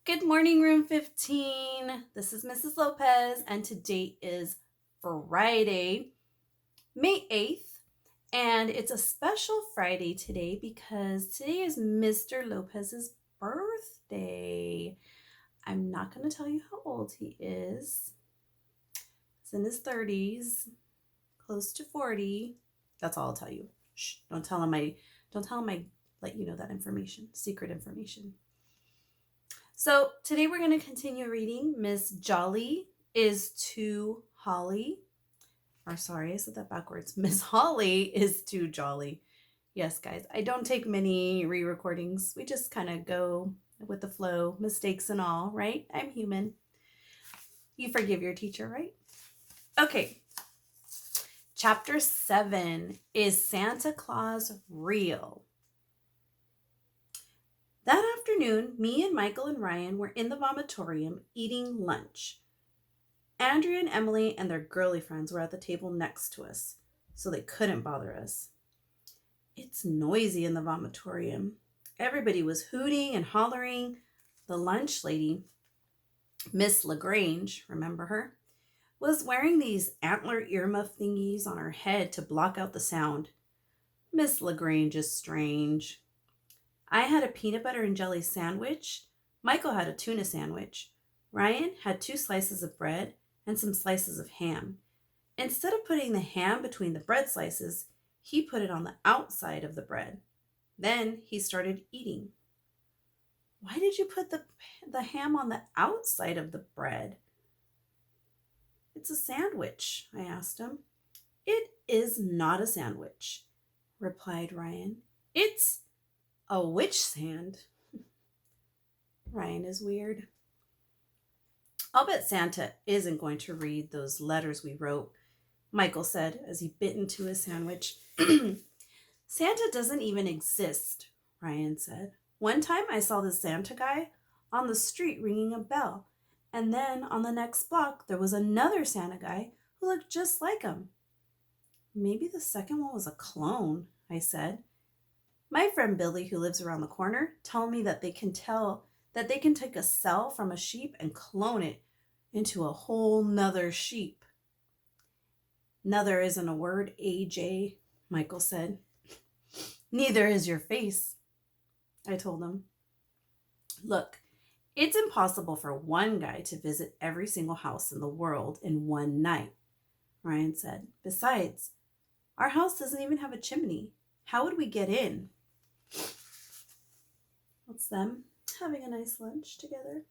Good morning, room 15. This is Mrs. Lopez, and today is Friday, May 8th. And it's a special Friday today because today is Mr. Lopez's birthday. I'm not going to tell you how old he is. He's in his 30s, close to 40. That's all I'll tell you. Shh, don't tell him I let you know that information, secret information. So today we're going to continue reading Miss Jolly is to Holly. Or sorry, I said that backwards. Miss Holly is too jolly. Yes, guys, I don't take many re-recordings. We just kind of go with the flow, mistakes and all, right? I'm human. You forgive your teacher, right? Okay. Chapter 7, Is Santa Claus Real? That afternoon, me and Michael and Ryan were in the vomitorium eating lunch. Andrea and Emily and their girly friends were at the table next to us, so they couldn't bother us. It's noisy in the vomitorium. Everybody was hooting and hollering. The lunch lady, Miss LaGrange, remember her, was wearing these antler earmuff thingies on her head to block out the sound. Miss LaGrange is strange. I had a peanut butter and jelly sandwich. Michael had a tuna sandwich. Ryan had 2 slices of bread and some slices of ham. Instead of putting the ham between the bread slices, he put it on the outside of the bread. Then he started eating. Why did you put the ham on the outside of the bread? It's a sandwich, I asked him. It is not a sandwich, replied Ryan. It's a witch sand. Ryan is weird. I'll bet Santa isn't going to read those letters we wrote, Michael said as he bit into his sandwich. Santa doesn't even exist, Ryan said. One time I saw the Santa guy on the street ringing a bell, and then on the next block there was another Santa guy who looked just like him. Maybe the second one was a clone, I said. My friend Billy, who lives around the corner, told me that they can take a cell from a sheep and clone it into a whole nother sheep. Nother isn't a word, AJ, Michael said. Neither is your face, I told him. Look, it's impossible for one guy to visit every single house in the world in one night, Ryan said. Besides, our house doesn't even have a chimney. How would we get in? What's them having a nice lunch together?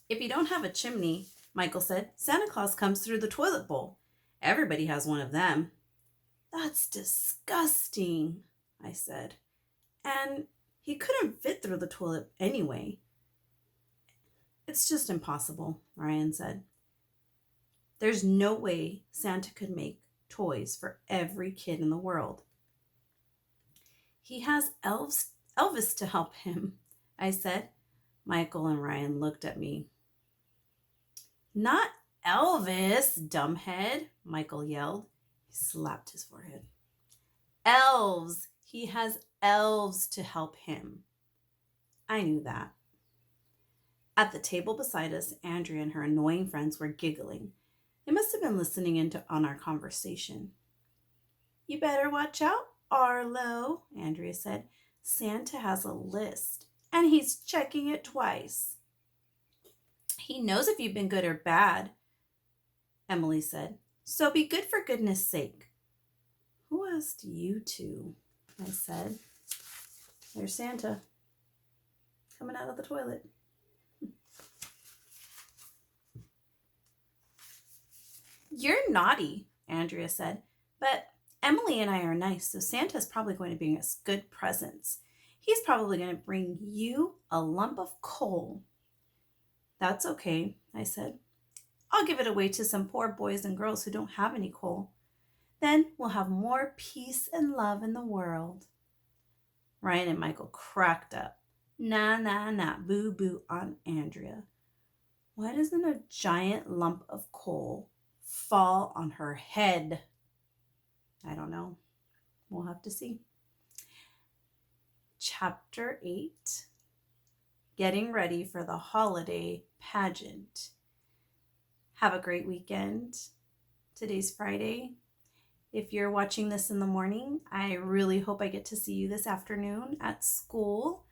If you don't have a chimney, Michael said, Santa Claus comes through the toilet bowl. Everybody has one of them. That's disgusting, I said. And he couldn't fit through the toilet anyway. It's just impossible, Ryan said. There's no way Santa could make toys for every kid in the world. He has Elvis to help him, I said. Michael and Ryan looked at me. Not Elvis, dumbhead, Michael yelled. He slapped his forehead. Elves. He has elves to help him. I knew that. At the table beside us, Andrea and her annoying friends were giggling. They must have been listening on our conversation. You better watch out, Arlo, Andrea said. Santa has a list, and he's checking it twice. He knows if you've been good or bad, Emily said. So be good for goodness sake. Who asked you to? I said. There's Santa coming out of the toilet. You're naughty, Andrea said, but Emily and I are nice, so Santa's probably going to bring us good presents. He's probably going to bring you a lump of coal. That's okay, I said. I'll give it away to some poor boys and girls who don't have any coal. Then we'll have more peace and love in the world. Ryan and Michael cracked up. Nah, nah, nah, boo, boo on Andrea. Why doesn't a giant lump of coal fall on her head? I don't know. We'll have to see. Chapter 8, Getting Ready for the Holiday Pageant. Have a great weekend. Today's Friday. If you're watching this in the morning, I really hope I get to see you this afternoon at school.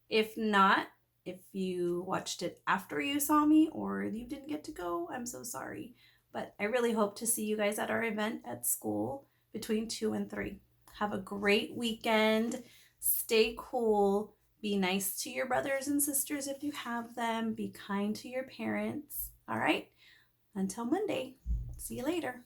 If not, if you watched it after you saw me or you didn't get to go, I'm so sorry. But I really hope to see you guys at our event at school between 2 and 3. Have a great weekend. Stay cool. Be nice to your brothers and sisters if you have them. Be kind to your parents. All right? Until Monday. See you later.